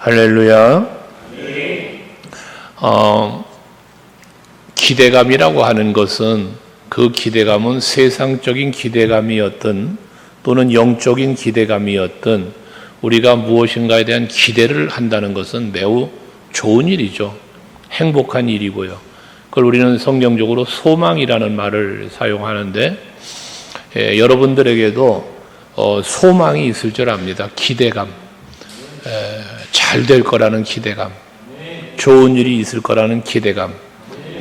할렐루야. 기대감이라고 하는 것은 그 기대감은 세상적인 기대감이었든 또는 영적인 기대감이었든 우리가 무엇인가에 대한 기대를 한다는 것은 매우 좋은 일이죠. 행복한 일이고요. 그걸 우리는 성경적으로 소망이라는 말을 사용하는데 여러분들에게도 소망이 있을 줄 압니다. 기대감, 잘 될 거라는 기대감, 좋은 일이 있을 거라는 기대감.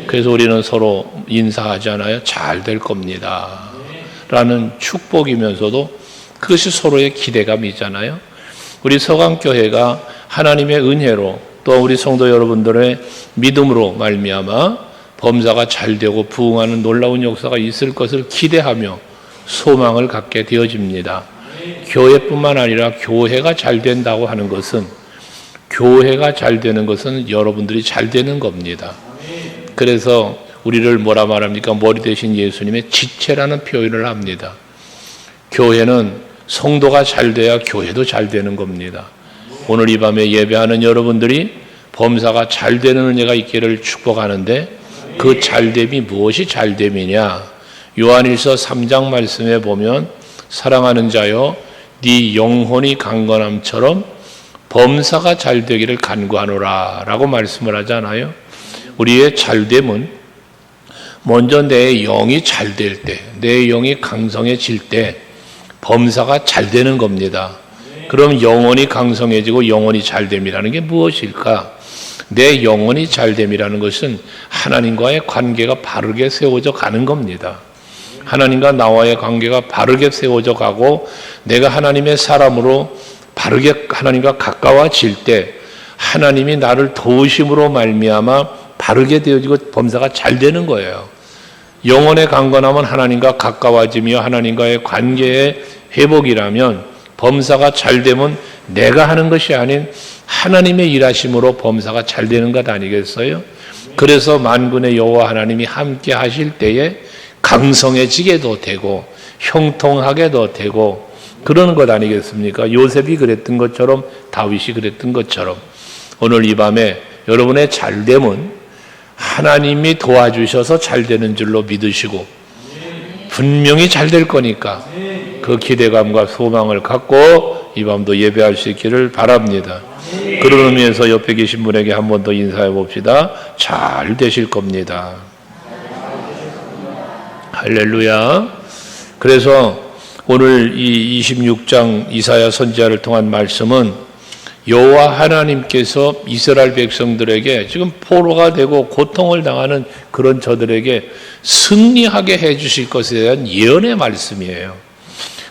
그래서 우리는 서로 인사하잖아요. 잘 될 겁니다 라는 축복이면서도 그것이 서로의 기대감이잖아요. 우리 서강교회가 하나님의 은혜로 또 우리 성도 여러분들의 믿음으로 말미암아 범사가 잘 되고 부흥하는 놀라운 역사가 있을 것을 기대하며 소망을 갖게 되어집니다. 교회뿐만 아니라 교회가 잘 된다고 하는 것은, 교회가 잘 되는 것은 여러분들이 잘 되는 겁니다. 그래서 우리를 뭐라 말합니까? 머리 대신 예수님의 지체라는 표현을 합니다. 교회는 성도가 잘 돼야 교회도 잘 되는 겁니다. 오늘 이 밤에 예배하는 여러분들이 범사가 잘 되는 은혜가 있기를 축복하는데 그 잘됨이 무엇이 잘됨이냐? 요한일서 3장 말씀에 보면 사랑하는 자여 네 영혼이 강건함처럼 범사가 잘 되기를 간구하노라 라고 말씀을 하잖아요. 우리의 잘됨은 먼저 내 영이 잘 될 때, 내 영이 강성해질 때 범사가 잘 되는 겁니다. 그럼 영혼이 강성해지고 영혼이 잘됨이라는 게 무엇일까? 내 영혼이 잘됨이라는 것은 하나님과의 관계가 바르게 세워져 가는 겁니다. 하나님과 나와의 관계가 바르게 세워져 가고 내가 하나님의 사람으로 바르게 하나님과 가까워질 때 하나님이 나를 도우심으로 말미암아 바르게 되어지고 범사가 잘 되는 거예요. 영혼의 강건함은 하나님과 가까워지며 하나님과의 관계의 회복이라면 범사가 잘 되면 내가 하는 것이 아닌 하나님의 일하심으로 범사가 잘 되는 것 아니겠어요? 그래서 만군의 여호와 하나님이 함께 하실 때에 강성해지게도 되고 형통하게도 되고 그러는 것 아니겠습니까? 요셉이 그랬던 것처럼 다윗이 그랬던 것처럼 오늘 이 밤에 여러분의 잘됨은 하나님이 도와주셔서 잘 되는 줄로 믿으시고 분명히 잘 될 거니까 그 기대감과 소망을 갖고 이 밤도 예배할 수 있기를 바랍니다. 그런 의미에서 옆에 계신 분에게 한 번 더 인사해 봅시다. 잘 되실 겁니다. 할렐루야. 그래서 오늘 이 26장 이사야 선지자를 통한 말씀은 여호와 하나님께서 이스라엘 백성들에게 지금 포로가 되고 고통을 당하는 그런 저들에게 승리하게 해 주실 것에 대한 예언의 말씀이에요.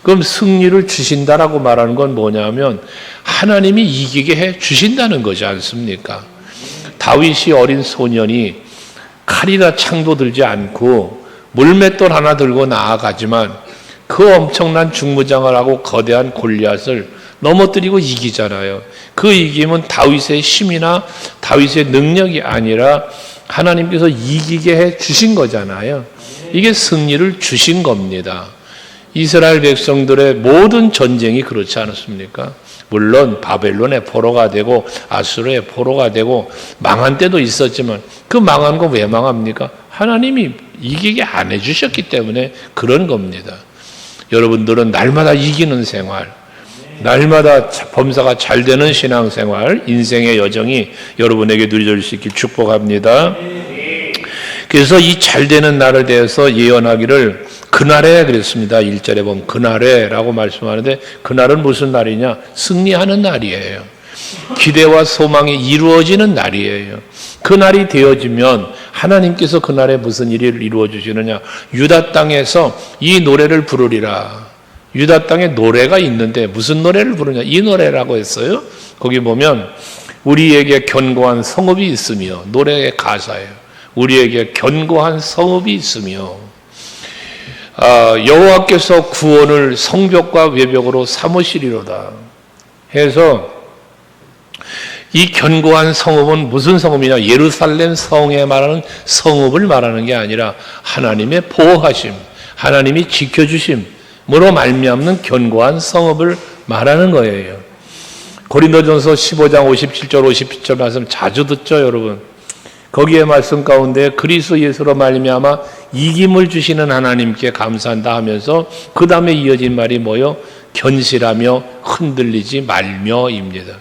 그럼 승리를 주신다라고 말하는 건 뭐냐면 하나님이 이기게 해 주신다는 거지 않습니까? 다윗이 어린 소년이 칼이나 창도 들지 않고 물맷돌 하나 들고 나아가지만 그 엄청난 중무장을 하고 거대한 골리앗을 넘어뜨리고 이기잖아요. 그 이김은 다윗의 힘이나 다윗의 능력이 아니라 하나님께서 이기게 해 주신 거잖아요. 이게 승리를 주신 겁니다. 이스라엘 백성들의 모든 전쟁이 그렇지 않았습니까? 물론 바벨론의 포로가 되고 아수르의 포로가 되고 망한 때도 있었지만 그 망한 거 왜 망합니까? 하나님이 이기게 안 해주셨기 때문에 그런 겁니다. 여러분들은 날마다 이기는 생활, 날마다 범사가 잘 되는 신앙생활, 인생의 여정이 여러분에게 누려질 수 있길 축복합니다. 그래서 이 잘 되는 날에 대해서 예언하기를 그날에 그랬습니다. 1절에 보면 그날에 라고 말씀하는데 그날은 무슨 날이냐? 승리하는 날이에요. 기대와 소망이 이루어지는 날이에요. 그날이 되어지면 하나님께서 그날에 무슨 일을 이루어 주시느냐? 유다 땅에서 이 노래를 부르리라. 유다 땅에 노래가 있는데 무슨 노래를 부르냐? 이 노래라고 했어요. 거기 보면 우리에게 견고한 성읍이 있으며, 노래의 가사예요. 우리에게 견고한 성읍이 있으며 여호와께서 구원을 성벽과 외벽으로 삼으시리로다 해서 이 견고한 성읍은 무슨 성읍이냐? 예루살렘 성에 말하는 성읍을 말하는 게 아니라 하나님의 보호하심, 하나님이 지켜주심으로 말미암는 견고한 성읍을 말하는 거예요. 고린도전서 15장 57절 57절 말씀 자주 듣죠, 여러분. 거기에 말씀 가운데 그리스도 예수로 말미암아 이김을 주시는 하나님께 감사한다 하면서 그 다음에 이어진 말이 뭐요? 견실하며 흔들리지 말며입니다.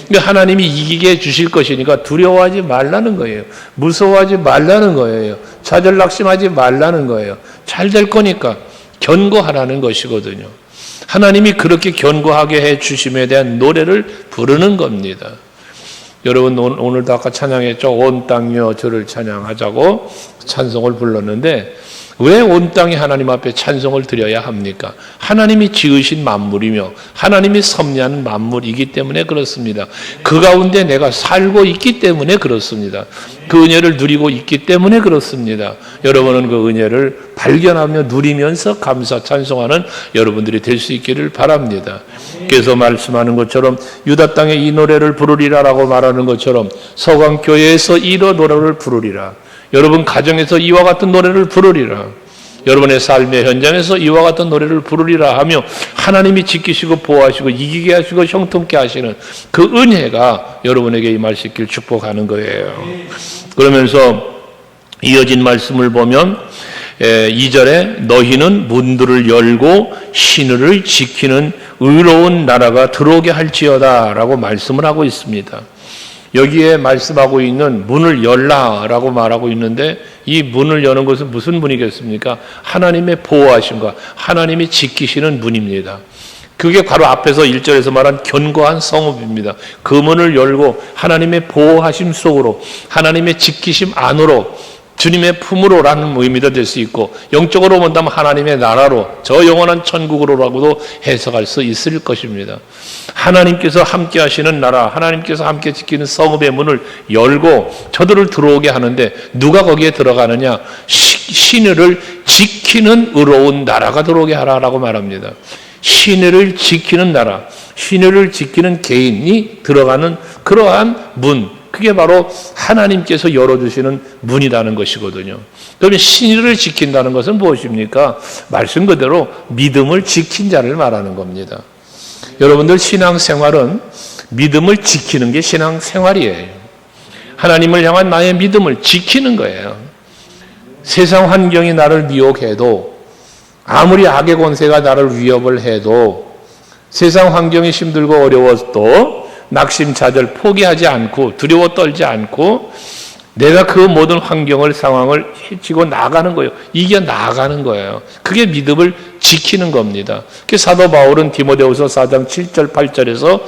그러니까 하나님이 이기게 해주실 것이니까 두려워하지 말라는 거예요. 무서워하지 말라는 거예요. 좌절 낙심하지 말라는 거예요. 잘 될 거니까 견고하라는 것이거든요. 하나님이 그렇게 견고하게 해주심에 대한 노래를 부르는 겁니다. 여러분 오늘도 아까 찬양했죠. 온 땅이여 주를 찬양하자고 찬송을 불렀는데 왜 온 땅이 하나님 앞에 찬송을 드려야 합니까? 하나님이 지으신 만물이며 하나님이 섭리한 만물이기 때문에 그렇습니다. 그 가운데 내가 살고 있기 때문에 그렇습니다. 그 은혜를 누리고 있기 때문에 그렇습니다. 여러분은 그 은혜를 발견하며 누리면서 감사 찬송하는 여러분들이 될 수 있기를 바랍니다. 그래서 말씀하는 것처럼 유다 땅에 이 노래를 부르리라라고 말하는 것처럼 서강교회에서 이 노래를 부르리라. 여러분 가정에서 이와 같은 노래를 부르리라. 여러분의 삶의 현장에서 이와 같은 노래를 부르리라 하며 하나님이 지키시고 보호하시고 이기게 하시고 형통케 하시는 그 은혜가 여러분에게 임할 수 있길 축복하는 거예요. 그러면서 이어진 말씀을 보면 2절에 너희는 문들을 열고 신을 지키는 의로운 나라가 들어오게 할지어다 라고 말씀을 하고 있습니다. 여기에 말씀하고 있는 문을 열라라고 말하고 있는데 이 문을 여는 것은 무슨 문이겠습니까? 하나님의 보호하심과 하나님이 지키시는 문입니다. 그게 바로 앞에서 1절에서 말한 견고한 성읍입니다. 그 문을 열고 하나님의 보호하심 속으로 하나님의 지키심 안으로 주님의 품으로라는 의미도 될 수 있고 영적으로 본다면 하나님의 나라로 저 영원한 천국으로라고도 해석할 수 있을 것입니다. 하나님께서 함께 하시는 나라, 하나님께서 함께 지키는 성읍의 문을 열고 저들을 들어오게 하는데 누가 거기에 들어가느냐? 신을 지키는 의로운 나라가 들어오게 하라라고 말합니다. 신을 지키는 나라, 신을 지키는 개인이 들어가는 그러한 문, 그게 바로 하나님께서 열어주시는 문이라는 것이거든요. 그러면 신의를 지킨다는 것은 무엇입니까? 말씀 그대로 믿음을 지킨 자를 말하는 겁니다. 여러분들 신앙생활은 믿음을 지키는 게 신앙생활이에요. 하나님을 향한 나의 믿음을 지키는 거예요. 세상 환경이 나를 미혹해도 아무리 악의 권세가 나를 위협을 해도 세상 환경이 힘들고 어려워도 낙심, 좌절, 포기하지 않고 두려워 떨지 않고 내가 그 모든 환경을 상황을 헤치고 나가는 거예요. 이겨 나가는 거예요. 그게 믿음을 지키는 겁니다. 그 사도 바울은 디모데후서 4장 7절 8절에서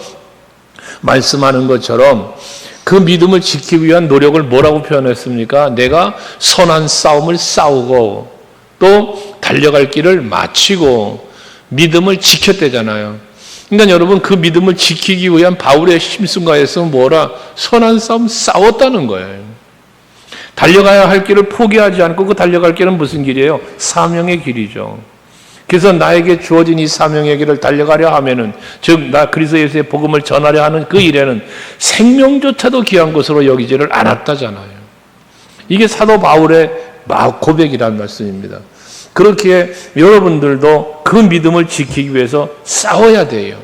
말씀하는 것처럼 그 믿음을 지키기 위한 노력을 뭐라고 표현했습니까? 내가 선한 싸움을 싸우고 또 달려갈 길을 마치고 믿음을 지켰대잖아요. 그러니까 여러분 그 믿음을 지키기 위한 바울의 힘순가에서 뭐라? 선한 싸움 싸웠다는 거예요. 달려가야 할 길을 포기하지 않고 그 달려갈 길은 무슨 길이에요? 사명의 길이죠. 그래서 나에게 주어진 이 사명의 길을 달려가려 하면은 즉 나 그리스도 예수의 복음을 전하려 하는 그 일에는 생명조차도 귀한 것으로 여기지를 않았다잖아요. 이게 사도 바울의 고백이라는 말씀입니다. 그렇기에 여러분들도 그 믿음을 지키기 위해서 싸워야 돼요.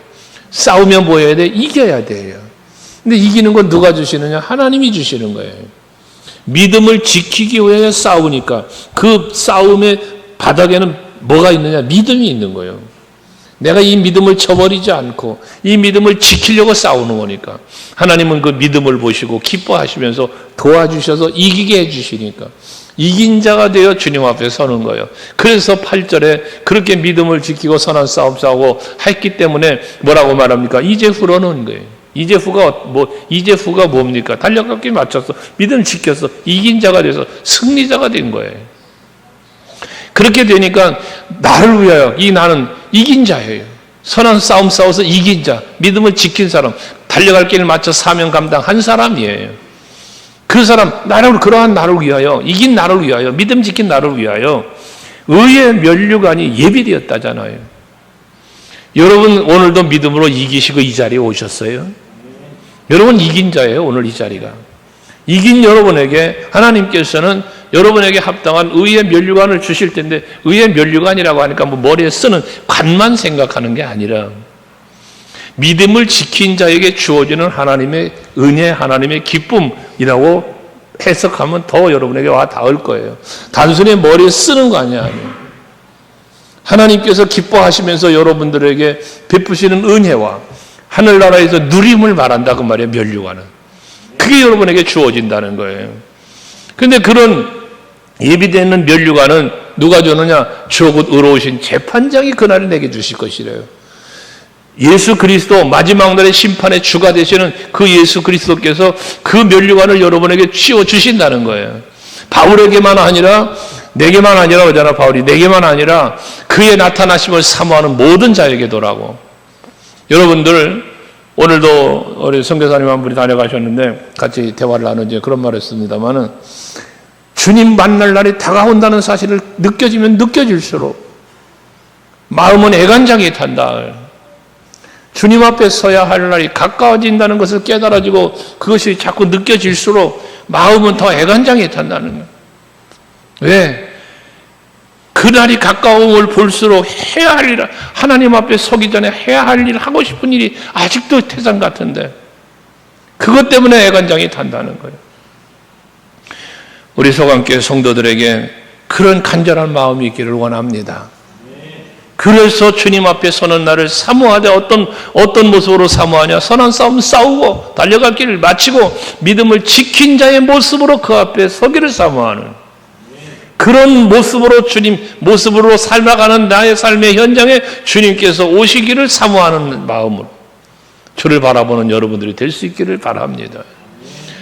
싸우면 뭐 해야 돼? 이겨야 돼요. 근데 이기는 건 누가 주시느냐? 하나님이 주시는 거예요. 믿음을 지키기 위해 싸우니까 그 싸움의 바닥에는 뭐가 있느냐? 믿음이 있는 거예요. 내가 이 믿음을 쳐버리지 않고 이 믿음을 지키려고 싸우는 거니까 하나님은 그 믿음을 보시고 기뻐하시면서 도와주셔서 이기게 해주시니까 이긴 자가 되어 주님 앞에 서는 거예요. 그래서 8절에 그렇게 믿음을 지키고 선한 싸움 싸우고 했기 때문에 뭐라고 말합니까? 이제 후로는 거예요. 이제 후가 뭡니까? 달려갈 길 맞췄어. 믿음 지켰어. 이긴 자가 돼서 승리자가 된 거예요. 그렇게 되니까 나를 위하여 나는 이긴 자예요. 선한 싸움 싸워서 이긴 자, 믿음을 지킨 사람, 달려갈 길을 맞춰 사명 감당한 사람이에요. 그 사람, 그러한 나를 위하여, 이긴 나를 위하여, 믿음 지킨 나를 위하여 의의 면류관이 예비되었다잖아요. 여러분 오늘도 믿음으로 이기시고 이 자리에 오셨어요? 여러분 이긴 자예요. 오늘 이 자리가. 이긴 여러분에게 하나님께서는 여러분에게 합당한 의의 면류관을 주실 텐데 의의 면류관이라고 하니까 머리에 쓰는 관만 생각하는 게 아니라 믿음을 지킨 자에게 주어지는 하나님의 은혜, 하나님의 기쁨이라고 해석하면 더 여러분에게 와 닿을 거예요. 단순히 머리에 쓰는 거 아니에요. 하나님께서 기뻐하시면서 여러분들에게 베푸시는 은혜와 하늘나라에서 누림을 말한다 그 말이에요. 면류관은. 그게 여러분에게 주어진다는 거예요. 그런데 그런 예비되는 면류관은 누가 주느냐? 주 곧 의로우신 재판장이 그날에 내게 주실 것이래요. 예수 그리스도 마지막 날의 심판의 주가 되시는 그 예수 그리스도께서 그 면류관을 여러분에게 씌워 주신다는 거예요. 바울에게만 아니라 내게만 아니라 그러잖아. 바울이 내게만 아니라 그의 나타나심을 사모하는 모든 자에게도라고. 여러분들 오늘도 우리 선교사님 한 분이 다녀가셨는데 같이 대화를 나누지 그런 말을 했습니다마는 주님 만날 날이 다가온다는 사실을 느껴지면 느껴질수록 마음은 애간장이 탄다. 주님 앞에 서야 할 날이 가까워진다는 것을 깨달아지고 그것이 자꾸 느껴질수록 마음은 더 애간장이 탄다는 거예요. 왜? 그날이 가까움을 볼수록 해야 할 일, 하나님 앞에 서기 전에 해야 할 일, 하고 싶은 일이 아직도 태산 같은데 그것 때문에 애간장이 탄다는 거예요. 우리 서강교회 성도들에게 그런 간절한 마음이 있기를 원합니다. 그래서 주님 앞에 서는 날을 사모하되 어떤 모습으로 사모하냐? 선한 싸움 싸우고 달려갈 길을 마치고 믿음을 지킨 자의 모습으로 그 앞에 서기를 사모하는 그런 모습으로 살아가는 나의 삶의 현장에 주님께서 오시기를 사모하는 마음으로 주를 바라보는 여러분들이 될 수 있기를 바랍니다.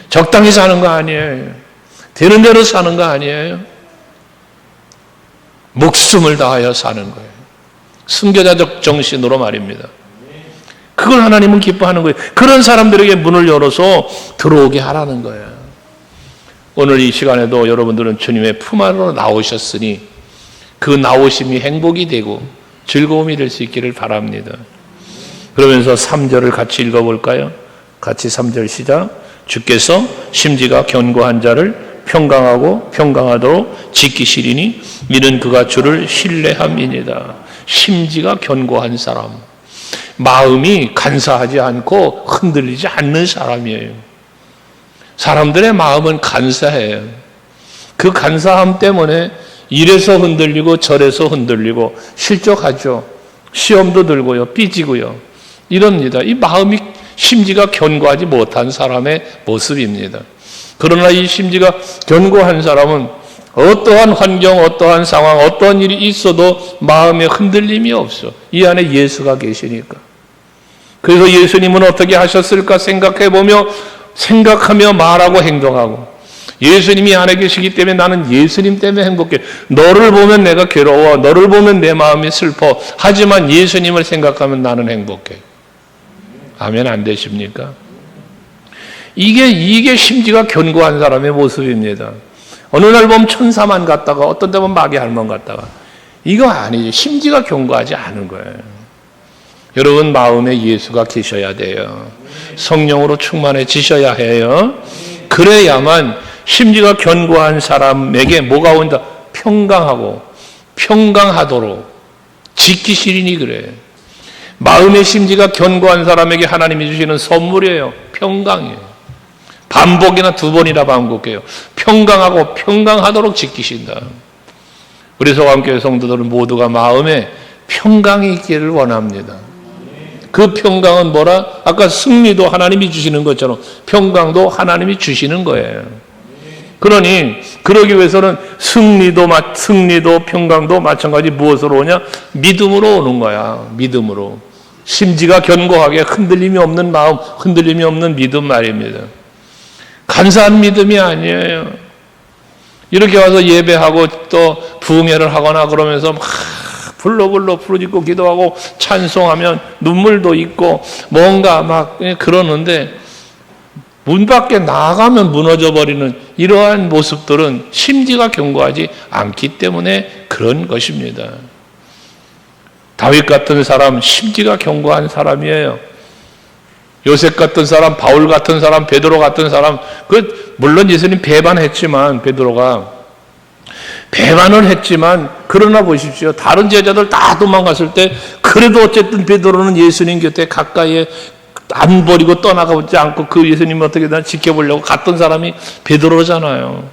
적당히 사는 거 아니에요. 되는 대로 사는 거 아니에요. 목숨을 다하여 사는 거예요. 순교자적 정신으로 말입니다. 그걸 하나님은 기뻐하는 거예요. 그런 사람들에게 문을 열어서 들어오게 하라는 거예요. 오늘 이 시간에도 여러분들은 주님의 품 안으로 나오셨으니 그 나오심이 행복이 되고 즐거움이 될 수 있기를 바랍니다. 그러면서 3절을 같이 읽어볼까요? 같이 3절 시작. 주께서 심지가 견고한 자를 평강하고 평강하도록 지키시리니 이는 그가 주를 신뢰함이니이다. 심지가 견고한 사람, 마음이 간사하지 않고 흔들리지 않는 사람이에요. 사람들의 마음은 간사해요. 그 간사함 때문에 이래서 흔들리고 저래서 흔들리고 실족하죠. 시험도 들고요, 삐지고요. 이럽니다. 이 마음이 심지가 견고하지 못한 사람의 모습입니다. 그러나 이 심지가 견고한 사람은 어떠한 환경, 어떠한 상황, 어떠한 일이 있어도 마음에 흔들림이 없어. 이 안에 예수가 계시니까. 그래서 예수님은 어떻게 하셨을까 생각하며 말하고 행동하고 예수님이 안에 계시기 때문에 나는 예수님 때문에 행복해. 너를 보면 내가 괴로워. 너를 보면 내 마음이 슬퍼. 하지만 예수님을 생각하면 나는 행복해. 아멘 안 되십니까? 이게 심지가 견고한 사람의 모습입니다. 어느 날 보면 천사만 갔다가 어떤 때 보면 마귀 할멈 갔다가 이거 아니죠. 심지가 견고하지 않은 거예요. 여러분 마음에 예수가 계셔야 돼요. 성령으로 충만해지셔야 해요. 그래야만 심지가 견고한 사람에게 뭐가 온다? 평강하도록 지키시리니 그래. 마음의 심지가 견고한 사람에게 하나님이 주시는 선물이에요. 평강이에요. 반복이나 2번이나 반복해요. 평강하고 평강하도록 지키신다. 우리 소강교회 성도들은 모두가 마음에 평강이 있기를 원합니다. 그 평강은 뭐라? 아까 승리도 하나님이 주시는 것처럼 평강도 하나님이 주시는 거예요. 그러니 그러기 위해서는 승리도 평강도 마찬가지 무엇으로 오냐? 믿음으로 오는 거야. 믿음으로. 심지가 견고하게 흔들림이 없는 마음, 흔들림이 없는 믿음 말입니다. 간사한 믿음이 아니에요. 이렇게 와서 예배하고 또 부흥회를 하거나 그러면서 막 불러 부르짖고 기도하고 찬송하면 눈물도 있고 뭔가 막 그러는데 문 밖에 나가면 무너져 버리는 이러한 모습들은 심지가 견고하지 않기 때문에 그런 것입니다. 다윗 같은 사람 심지가 견고한 사람이에요. 요셉 같은 사람, 바울 같은 사람, 베드로 같은 사람, 물론 예수님 배반했지만, 베드로가 배반을 했지만, 그러나 보십시오. 다른 제자들 다 도망갔을 때 그 그래도 어쨌든 베드로는 예수님 곁에 가까이에 안 버리고 떠나가지 않고 그 예수님을 어떻게든 지켜보려고 갔던 사람이 베드로잖아요.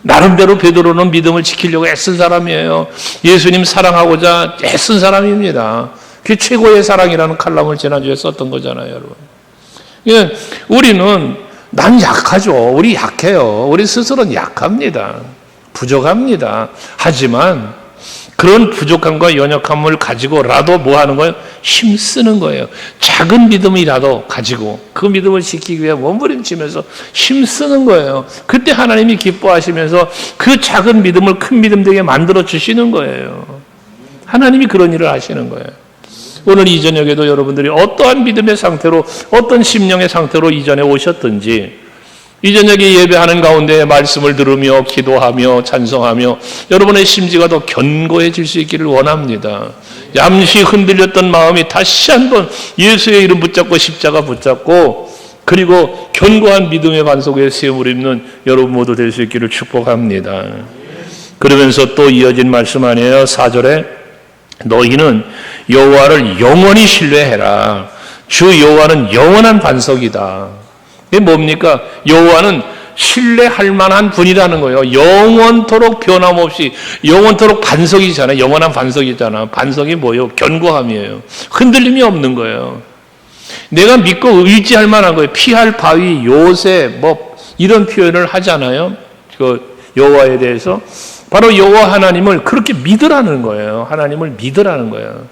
나름대로 베드로는 믿음을 지키려고 애쓴 사람이에요. 예수님 사랑하고자 애쓴 사람입니다. 그게 최고의 사랑이라는 칼럼을 지난주에 썼던 거잖아요, 여러분. 예, 우리는 난 약하죠. 우리 약해요. 우리 스스로는 약합니다. 부족합니다. 하지만 그런 부족함과 연약함을 가지고라도 뭐 하는 거예요? 힘쓰는 거예요. 작은 믿음이라도 가지고 그 믿음을 지키기 위해 몸부림치면서 힘쓰는 거예요. 그때 하나님이 기뻐하시면서 그 작은 믿음을 큰 믿음 되게 만들어 주시는 거예요. 하나님이 그런 일을 하시는 거예요. 오늘 이 저녁에도 여러분들이 어떠한 믿음의 상태로, 어떤 심령의 상태로 이전에 오셨든지 이 저녁에 예배하는 가운데 말씀을 들으며 기도하며 찬송하며 여러분의 심지가 더 견고해질 수 있기를 원합니다. 잠시 흔들렸던 마음이 다시 한번 예수의 이름 붙잡고 십자가 붙잡고 그리고 견고한 믿음의 반석 위에 세움을 입는 여러분 모두 될 수 있기를 축복합니다. 그러면서 또 이어진 말씀 아니에요. 4절에 너희는 여호와를 영원히 신뢰해라. 주 여호와는 영원한 반석이다. 이게 뭡니까? 여호와는 신뢰할 만한 분이라는 거예요. 영원토록 변함없이, 영원토록 반석이잖아요. 영원한 반석이잖아. 반석이 뭐예요? 견고함이에요. 흔들림이 없는 거예요. 내가 믿고 의지할 만한 거예요. 피할 바위, 요새 뭐 이런 표현을 하잖아요. 그 여호와에 대해서 바로 여호와 하나님을 그렇게 믿으라는 거예요. 하나님을 믿으라는 거예요.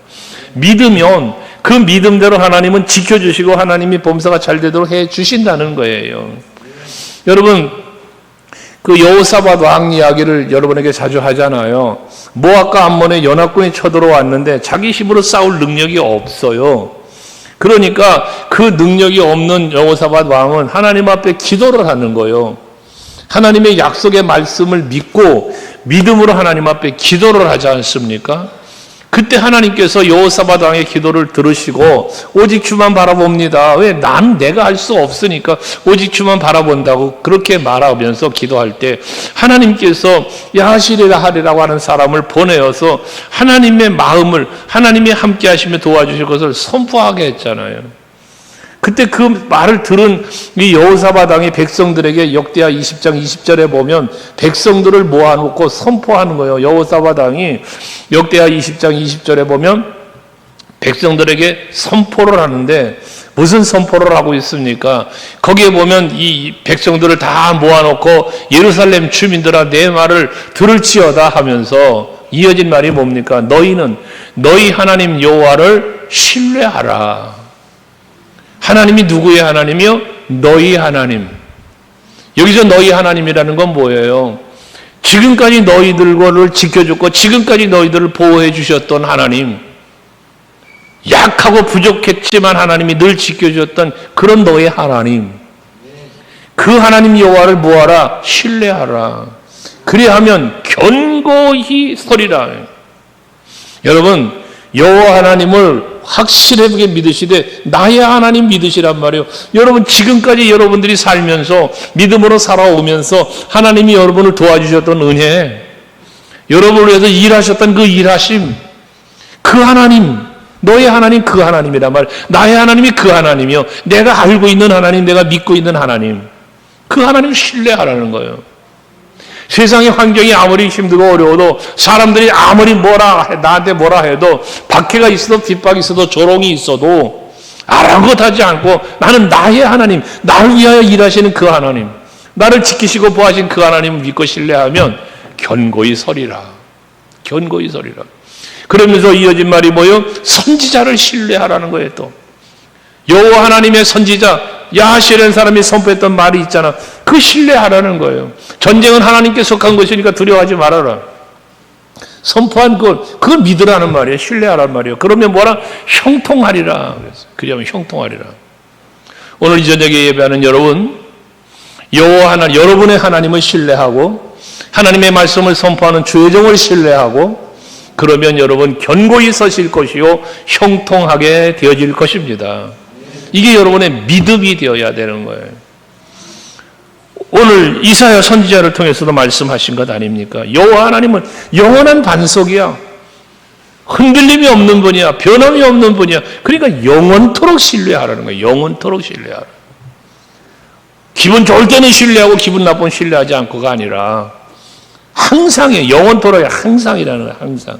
믿으면 그 믿음대로 하나님은 지켜주시고 하나님이 범사가 잘 되도록 해주신다는 거예요. 여러분, 그 여호사밧 왕 이야기를 여러분에게 자주 하잖아요. 모압과 암몬의 연합군이 쳐들어왔는데 자기 힘으로 싸울 능력이 없어요. 그러니까 그 능력이 없는 여호사밧 왕은 하나님 앞에 기도를 하는 거예요. 하나님의 약속의 말씀을 믿고 믿음으로 하나님 앞에 기도를 하지 않습니까? 그때 하나님께서 여호사밧 왕의 기도를 들으시고 오직 주만 바라봅니다. 왜? 난 내가 할 수 없으니까 오직 주만 바라본다고 그렇게 말하면서 기도할 때 하나님께서 야하시리라 하리라고 하는 사람을 보내어서 하나님의 마음을 하나님이 함께 하시며 도와주실 것을 선포하게 했잖아요. 그때 그 말을 들은 이 여호사밧 왕이 백성들에게 역대하 20장 20절에 보면 백성들을 모아놓고 선포하는 거예요. 여호사밧 왕이 역대하 20장 20절에 보면 백성들에게 선포를 하는데 무슨 선포를 하고 있습니까? 거기에 보면 이 백성들을 다 모아놓고 예루살렘 주민들아 내 말을 들을지어다 하면서 이어진 말이 뭡니까? 너희는 너희 하나님 여호와를 신뢰하라. 하나님이 누구의 하나님이요? 너희 하나님. 여기서 너희 하나님이라는 건 뭐예요? 지금까지 너희들을 지켜줬고 지금까지 너희들을 보호해 주셨던 하나님. 약하고 부족했지만 하나님이 늘 지켜주셨던 그런 너의 하나님. 그 하나님 여호와를 모아라. 신뢰하라. 그리하면 견고히 서리라. 여러분, 여호와 하나님을 확실하게 믿으시되 나의 하나님 믿으시란 말이에요. 여러분 지금까지 여러분들이 살면서 믿음으로 살아오면서 하나님이 여러분을 도와주셨던 은혜, 여러분을 위해서 일하셨던 그 일하심, 그 하나님, 너의 하나님 그 하나님이란 말이에요. 나의 하나님이 그 하나님이요. 내가 알고 있는 하나님, 내가 믿고 있는 하나님, 그 하나님을 신뢰하라는 거예요. 세상의 환경이 아무리 힘들고 어려워도 사람들이 아무리 나한테 뭐라 해도 박해가 있어도 핍박이 있어도 조롱이 있어도 아랑곳하지 않고 나는 나의 하나님, 나를 위하여 일하시는 그 하나님, 나를 지키시고 보호하신 그 하나님을 믿고 신뢰하면 견고히 서리라. 견고히 서리라. 그러면서 이어진 말이 뭐예요? 선지자를 신뢰하라는 거예요. 또 여호와 하나님의 선지자 야하시라는 사람이 선포했던 말이 있잖아. 그 신뢰하라는 거예요. 전쟁은 하나님께 속한 것이니까 두려워하지 말아라. 선포한 그걸 믿으라는 말이에요. 신뢰하라는 말이에요. 그러면 뭐라? 형통하리라. 그러면 형통하리라. 오늘 이 저녁에 예배하는 여러분, 여호와 하나님, 여러분의 하나님을 신뢰하고 하나님의 말씀을 선포하는 주의 종을 신뢰하고 그러면 여러분 견고히 서실 것이요 형통하게 되어질 것입니다. 이게 여러분의 믿음이 되어야 되는 거예요. 오늘 이사야 선지자를 통해서도 말씀하신 것 아닙니까? 여호와 하나님은 영원한 반석이야. 흔들림이 없는 분이야. 변함이 없는 분이야. 그러니까 영원토록 신뢰하라는 거예요. 영원토록 신뢰하라. 기분 좋을 때는 신뢰하고 기분 나쁘면 신뢰하지 않고가 아니라 항상이에요. 영원토록 항상이라는 거예요. 항상.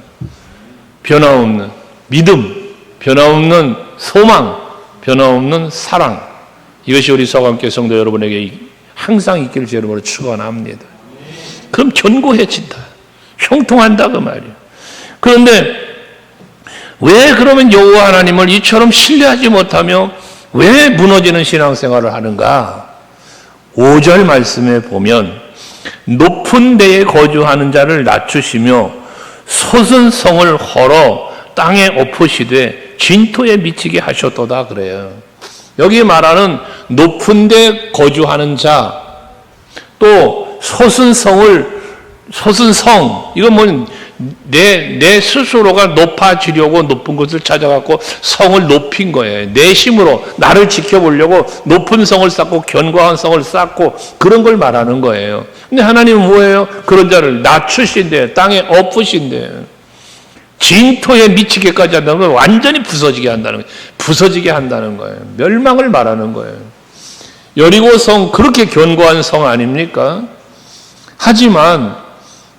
변함없는 믿음, 변함없는 소망, 변함없는 사랑. 이것이 우리 서강교회 성도 여러분에게 항상 있기를 제 이름으로 축원합니다. 그럼 견고해진다. 형통한다 그 말이에요. 그런데 왜 그러면 여호와 하나님을 이처럼 신뢰하지 못하며 왜 무너지는 신앙생활을 하는가? 5절 말씀에 보면 높은 데에 거주하는 자를 낮추시며 솟은 성을 헐어 땅에 엎으시되 진토에 미치게 하셨도다 그래요. 여기 말하는 높은 데 거주하는 자, 또 솟은 성, 이건 뭐 내 스스로가 높아지려고 높은 곳을 찾아갖고 성을 높인 거예요. 내 힘으로 나를 지켜보려고 높은 성을 쌓고 견고한 성을 쌓고 그런 걸 말하는 거예요. 근데 하나님은 뭐예요? 그런 자를 낮추신대, 땅에 엎으신대. 진토에 미치게까지 한다는 건 완전히 부서지게 한다는 거예요. 부서지게 한다는 거예요. 멸망을 말하는 거예요. 여리고 성, 그렇게 견고한 성 아닙니까? 하지만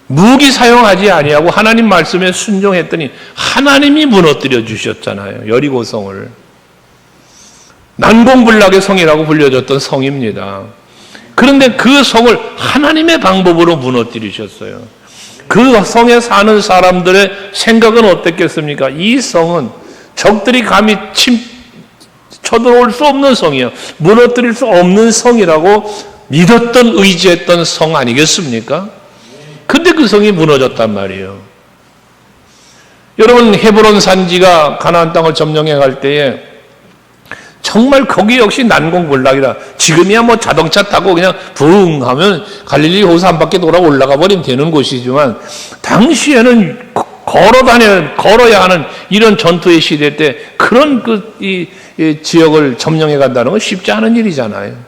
무기 사용하지 아니하고 하나님 말씀에 순종했더니 하나님이 무너뜨려 주셨잖아요. 여리고 성을. 난공불락의 성이라고 불려졌던 성입니다. 그런데 그 성을 하나님의 방법으로 무너뜨리셨어요. 그 성에 사는 사람들의 생각은 어땠겠습니까? 이 성은 적들이 감히 쳐들어올 수 없는 성이에요. 무너뜨릴 수 없는 성이라고 믿었던, 의지했던 성 아니겠습니까? 근데 그 성이 무너졌단 말이에요. 여러분, 헤브론 산지가 가나안 땅을 점령해 갈 때에 정말 거기 역시 난공불락이라. 지금이야 뭐 자동차 타고 그냥 붕 하면 갈릴리 호수 한 바퀴 돌아 올라가 버리면 되는 곳이지만 당시에는 걸어야 하는 이런 전투의 시대 때 그런 이 지역을 점령해 간다는 건 쉽지 않은 일이잖아요.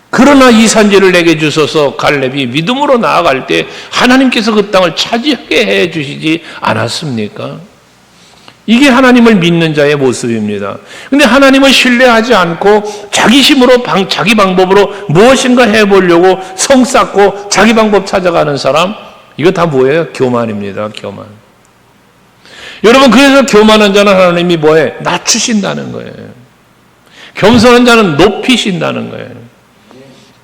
그러나 이 산지를 내게 주셔서 갈렙이 믿음으로 나아갈 때 하나님께서 그 땅을 차지하게 해 주시지 않았습니까? 이게 하나님을 믿는 자의 모습입니다. 근데 하나님을 신뢰하지 않고 자기 힘으로 자기 방법으로 무엇인가 해보려고 성 쌓고 자기 방법 찾아가는 사람, 이거 다 뭐예요? 교만입니다. 교만. 여러분, 그래서 교만한 자는 하나님이 뭐해? 낮추신다는 거예요. 겸손한 자는 높이신다는 거예요.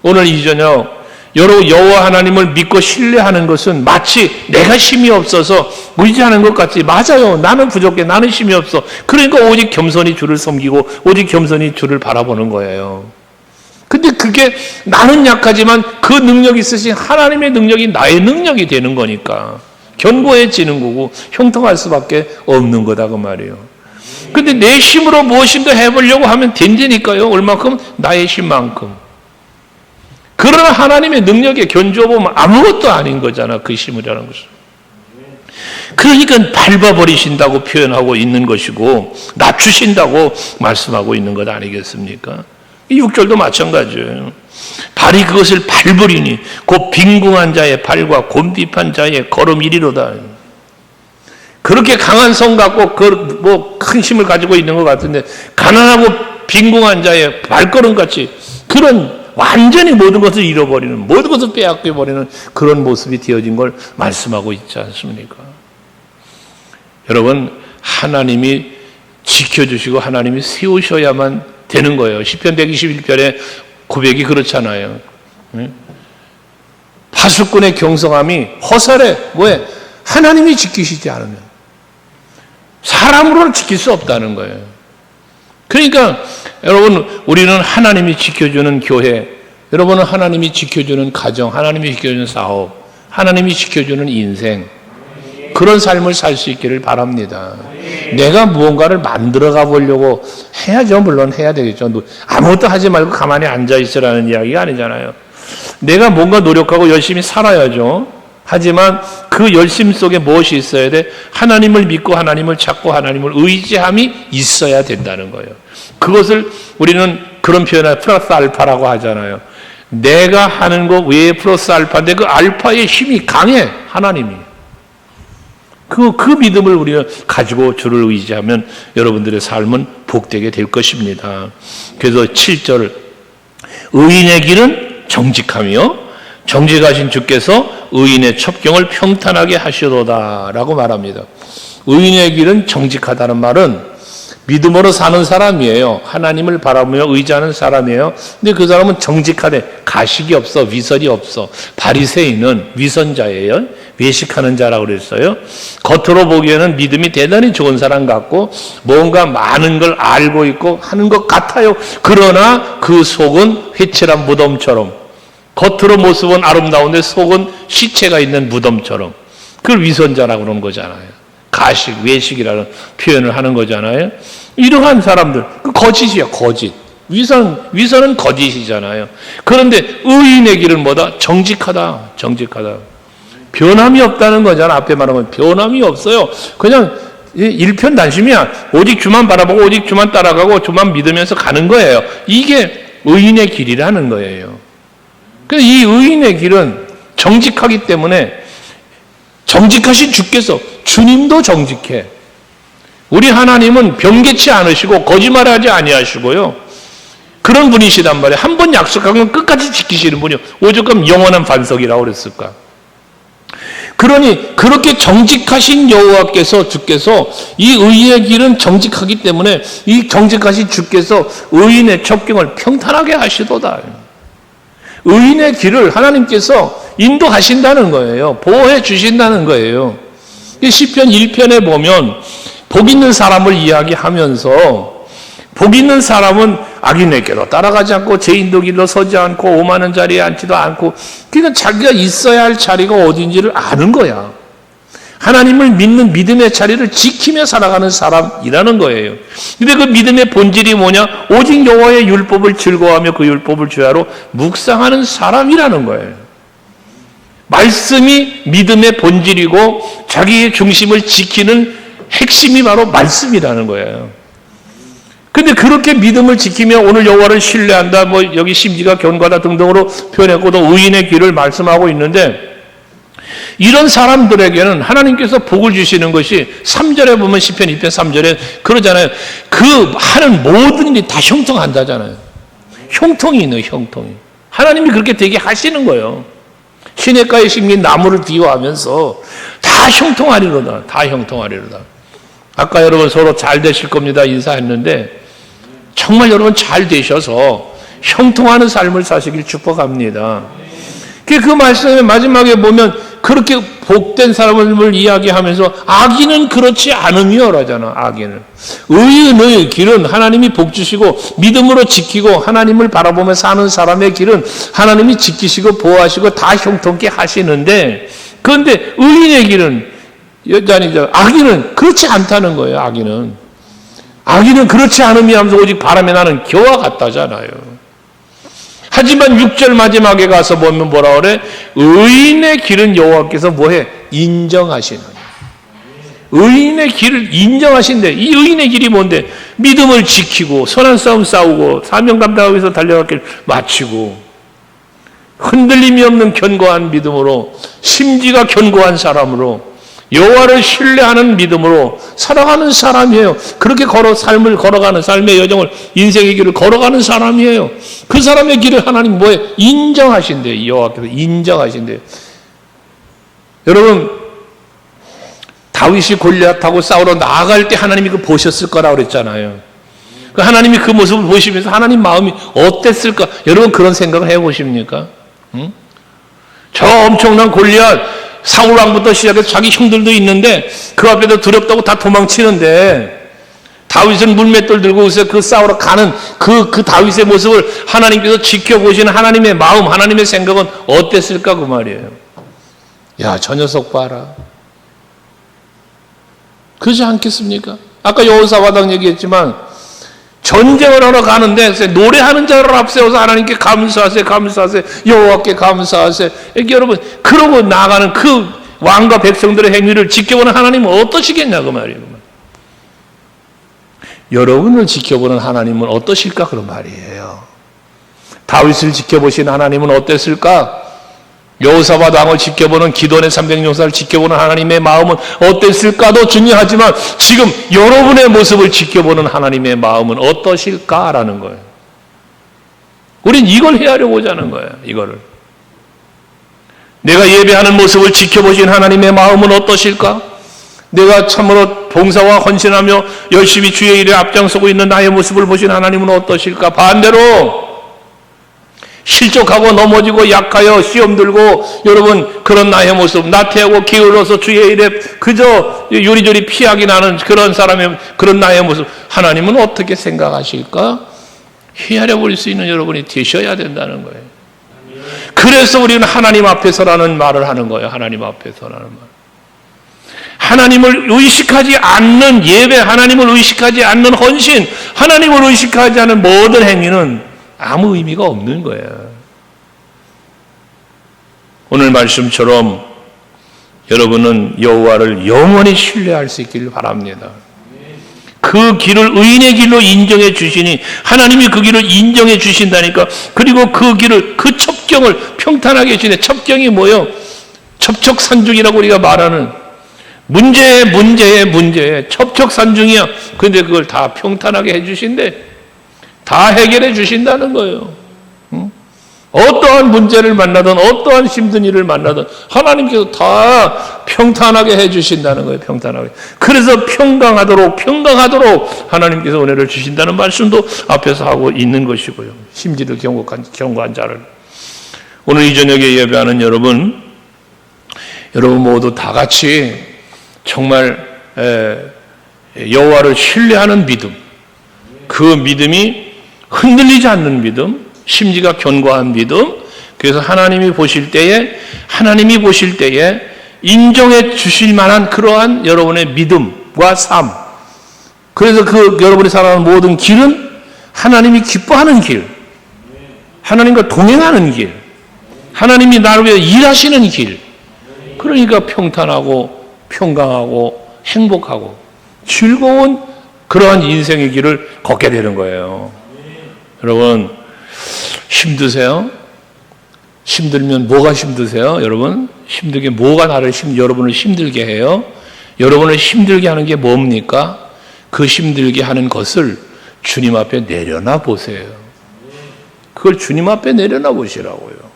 오늘 이 저녁 여호와 하나님을 믿고 신뢰하는 것은 마치 내가 힘이 없어서 의지하는 것 같지. 맞아요. 나는 부족해. 나는 힘이 없어. 그러니까 오직 겸손히 주를 섬기고 오직 겸손히 주를 바라보는 거예요. 근데 그게 나는 약하지만 그 능력이 있으신 하나님의 능력이 나의 능력이 되는 거니까 견고해지는 거고 형통할 수밖에 없는 거다 그 말이에요. 근데 내 힘으로 무엇인가 해보려고 하면 된다니까요. 얼마큼? 나의 힘만큼. 그러나 하나님의 능력에 견주어보면 아무것도 아닌 거잖아. 그 힘이라는 것은. 그러니까 밟아버리신다고 표현하고 있는 것이고 낮추신다고 말씀하고 있는 것 아니겠습니까? 이 6절도 마찬가지예요. 발이 그것을 밟으리니 곧 빈궁한 자의 발과 곤핍한 자의 걸음 이리로다. 그렇게 강한 성 갖고 큰 힘을 가지고 있는 것 같은데 가난하고 빈궁한 자의 발걸음같이 그런 완전히 모든 것을 잃어버리는, 모든 것을 빼앗겨버리는 그런 모습이 되어진 걸 말씀하고 있지 않습니까? 여러분, 하나님이 지켜주시고 하나님이 세우셔야만 되는 거예요. 시편 121편의 고백이 그렇잖아요. 파수꾼의 경성함이 허살해. 뭐해? 하나님이 지키시지 않으면 사람으로는 지킬 수 없다는 거예요. 그러니까 여러분, 우리는 하나님이 지켜주는 교회, 여러분은 하나님이 지켜주는 가정, 하나님이 지켜주는 사업, 하나님이 지켜주는 인생, 그런 삶을 살 수 있기를 바랍니다. 내가 무언가를 만들어가 보려고 해야죠. 물론 해야 되겠죠. 아무것도 하지 말고 가만히 앉아 있으라는 이야기가 아니잖아요. 내가 뭔가 노력하고 열심히 살아야죠. 하지만 그 열심 속에 무엇이 있어야 돼? 하나님을 믿고 하나님을 찾고 하나님을 의지함이 있어야 된다는 거예요. 그것을 우리는 그런 표현을 플러스 알파라고 하잖아요. 내가 하는 것 외에 플러스 알파인데 그 알파의 힘이 강해. 하나님이. 그 믿음을 우리가 가지고 주를 의지하면 여러분들의 삶은 복되게 될 것입니다. 그래서 7절, 의인의 길은 정직하며 정직하신 주께서 의인의 첩경을 평탄하게 하시도다 라고 말합니다. 의인의 길은 정직하다는 말은 믿음으로 사는 사람이에요. 하나님을 바라보며 의지하는 사람이에요. 근데 그 사람은 정직하되 가식이 없어, 위선이 없어. 바리새인은 위선자예요. 외식하는 자라고 그랬어요. 겉으로 보기에는 믿음이 대단히 좋은 사람 같고 뭔가 많은 걸 알고 있고 하는 것 같아요. 그러나 그 속은 회칠한 무덤처럼, 겉으로 모습은 아름다운데 속은 시체가 있는 무덤처럼, 그걸 위선자라고 그러는 거잖아요. 가식, 외식이라는 표현을 하는 거잖아요. 이러한 사람들, 그 거짓이야, 거짓. 위선은 거짓이잖아요. 그런데 의인의 길은 뭐다? 정직하다, 정직하다. 변함이 없다는 거잖아. 앞에 말한 건 변함이 없어요. 그냥 일편단심이야. 오직 주만 바라보고 오직 주만 따라가고 주만 믿으면서 가는 거예요. 이게 의인의 길이라는 거예요. 그래서 이 의인의 길은 정직하기 때문에 정직하신 주께서, 주님도 정직해. 우리 하나님은 변개치 않으시고 거짓말하지 아니하시고요. 그런 분이시단 말이에요. 한 번 약속한 건 끝까지 지키시는 분이요. 오죽하면 영원한 반석이라고 그랬을까. 그러니 그렇게 정직하신 여호와께서, 주께서, 이 의의 길은 정직하기 때문에 이 정직하신 주께서 의인의 첩경을 평탄하게 하시도다. 의인의 길을 하나님께서 인도하신다는 거예요. 보호해 주신다는 거예요. 시편 1편에 보면 복 있는 사람을 이야기하면서, 복 있는 사람은 악인에게로 따라가지 않고 죄인도 길로 서지 않고 오만한 자리에 앉지도 않고, 그러니까 자기가 있어야 할 자리가 어딘지를 아는 거야. 하나님을 믿는 믿음의 자리를 지키며 살아가는 사람이라는 거예요. 근데 그 믿음의 본질이 뭐냐? 오직 여호와의 율법을 즐거워하며 그 율법을 주야로 묵상하는 사람이라는 거예요. 말씀이 믿음의 본질이고 자기의 중심을 지키는 핵심이 바로 말씀이라는 거예요. 근데 그렇게 믿음을 지키며 오늘 여호와를 신뢰한다, 뭐 여기 심지가 견고하다 등등으로 표현했고도 의인의 길을 말씀하고 있는데, 이런 사람들에게는 하나님께서 복을 주시는 것이 3절에 보면 시편 2편 3절에 그러잖아요. 그 하는 모든 일이 다 형통한다잖아요. 형통이 있는 형통이. 하나님이 그렇게 되게 하시는 거예요. 시냇가에 심긴 나무를 비유하면서 다 형통하리로다. 다 형통하리로다. 아까 여러분 서로 잘 되실 겁니다 인사했는데, 정말 여러분 잘 되셔서 형통하는 삶을 사시길 축복합니다. 그 말씀의 마지막에 보면 그렇게 복된 사람을 이야기하면서 악인은 그렇지 않으며라잖아. 악인은. 의인의 길은 하나님이 복 주시고 믿음으로 지키고 하나님을 바라보며 사는 사람의 길은 하나님이 지키시고 보호하시고 다 형통케 하시는데, 그런데 의인의 길은, 아니죠, 악인은 그렇지 않다는 거예요. 악인은 그렇지 않으며 하면서 오직 바람에 나는 겨와 같다잖아요. 하지만 6절 마지막에 가서 보면 뭐라 그래? 의인의 길은 여호와께서 뭐해? 인정하시는. 의인의 길을 인정하신대. 이 의인의 길이 뭔데? 믿음을 지키고 선한 싸움 싸우고 사명 감당하기 위해서 달려갈 길 마치고 흔들림이 없는 견고한 믿음으로, 심지가 견고한 사람으로, 여호와를 신뢰하는 믿음으로 살아가는 사람이에요. 그렇게 삶을 걸어가는, 삶의 여정을, 인생의 길을 걸어가는 사람이에요. 그 사람의 길을 하나님 뭐에 인정하신대요. 여호와께서 인정하신대요. 여러분, 다윗이 골리앗하고 싸우러 나아갈 때 하나님이 그 보셨을 거라고 그랬잖아요. 하나님이 그 모습을 보시면서 하나님 마음이 어땠을까? 여러분 그런 생각을 해보십니까? 응? 저 엄청난 골리앗, 사울왕부터 시작해서 자기 형들도 있는데 그 앞에도 두렵다고 다 도망치는데, 다윗은 물맷돌 들고 그 싸우러 가는 그 다윗의 모습을 하나님께서 지켜보시는 하나님의 마음, 하나님의 생각은 어땠을까 그 말이에요. 야, 저 녀석 봐라. 그러지 않겠습니까? 아까 여호사바당 얘기했지만 전쟁을 하러 가는데 노래하는 자를 앞세워서 하나님께 감사하세요, 감사하세요, 여호와께 감사하세요. 이렇게 여러분 그러고 나가는 그 왕과 백성들의 행위를 지켜보는 하나님은 어떠시겠냐 그 말이에요. 여러분을 지켜보는 하나님은 어떠실까 그런 말이에요. 다윗을 지켜보신 하나님은 어땠을까? 여호사밧 왕을 지켜보는 기돈의 300용사를 지켜보는 하나님의 마음은 어땠을까도 중요하지만 지금 여러분의 모습을 지켜보는 하나님의 마음은 어떠실까라는 거예요. 우린 이걸 헤아려보자 하는 거예요. 이거를. 내가 예배하는 모습을 지켜보신 하나님의 마음은 어떠실까? 내가 참으로 봉사와 헌신하며 열심히 주의 일에 앞장서고 있는 나의 모습을 보신 하나님은 어떠실까? 반대로 실족하고 넘어지고 약하여 시험 들고 여러분 그런 나의 모습 나태하고 게을러서 주의 일에 그저 요리조리 피하기 나는 그런 사람의 그런 나의 모습 하나님은 어떻게 생각하실까? 헤아려 볼 수 있는 여러분이 되셔야 된다는 거예요. 그래서 우리는 하나님 앞에서라는 말을 하는 거예요. 하나님 앞에서라는 말. 하나님을 의식하지 않는 예배, 하나님을 의식하지 않는 헌신, 하나님을 의식하지 않는 모든 행위는 아무 의미가 없는 거예요. 오늘 말씀처럼 여러분은 여호와를 영원히 신뢰할 수 있기를 바랍니다. 그 길을 의인의 길로 인정해 주시니 하나님이 그 길을 인정해 주신다니까. 그리고 그 길을 그 첩경을 평탄하게 해주시네. 첩경이 뭐예요? 첩척산중이라고 우리가 말하는 문제에 첩척산중이야. 근데 그걸 다 평탄하게 해주신대. 다 해결해 주신다는 거예요. 어떠한 문제를 만나든 어떠한 힘든 일을 만나든 하나님께서 다 평탄하게 해주신다는 거예요. 평탄하게. 그래서 평강하도록 하나님께서 은혜를 주신다는 말씀도 앞에서 하고 있는 것이고요. 심지를 경고한 자를. 오늘 이 저녁에 예배하는 여러분 모두 다 같이 정말 여호와를 신뢰하는 믿음, 그 믿음이 흔들리지 않는 믿음, 심지가 견고한 믿음. 그래서 하나님이 보실 때에 인정해 주실 만한 그러한 여러분의 믿음과 삶. 그래서 그 여러분이 살아가는 모든 길은 하나님이 기뻐하는 길, 하나님과 동행하는 길, 하나님이 나를 위해 일하시는 길. 그러니까 평탄하고 평강하고 행복하고 즐거운 그러한 인생의 길을 걷게 되는 거예요. 여러분 힘드세요? 힘들면 뭐가 힘드세요? 여러분 힘들게 뭐가 여러분을 힘들게 해요? 여러분을 힘들게 하는 게 뭡니까? 그 힘들게 하는 것을 주님 앞에 내려놔 보세요. 그걸 주님 앞에 내려놔 보시라고요.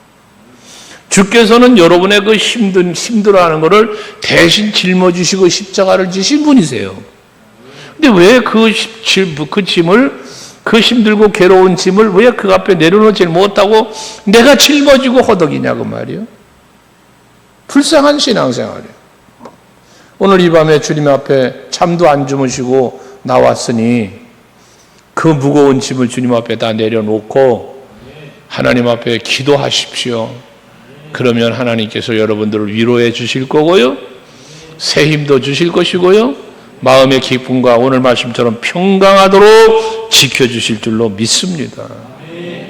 주께서는 여러분의 그 힘들어하는 것을 대신 짊어지시고 십자가를 지신 분이세요. 근데 왜 그 짐을, 그 힘들고 괴로운 짐을 왜 그 앞에 내려놓지 못하고 내가 짊어지고 허덕이냐고 말이요. 불쌍한 신앙생활이에요. 오늘 이 밤에 주님 앞에 잠도 안 주무시고 나왔으니 그 무거운 짐을 주님 앞에 다 내려놓고 하나님 앞에 기도하십시오. 그러면 하나님께서 여러분들을 위로해 주실 거고요. 새 힘도 주실 것이고요. 마음의 기쁨과 오늘 말씀처럼 평강하도록 지켜주실 줄로 믿습니다.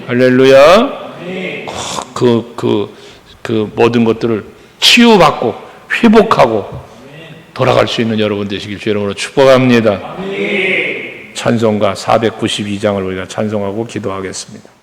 할렐루야. 그 모든 것들을 치유받고 회복하고 돌아갈 수 있는 여러분 되시길 주 이름으로 축복합니다. 찬송가 492장을 우리가 찬송하고 기도하겠습니다.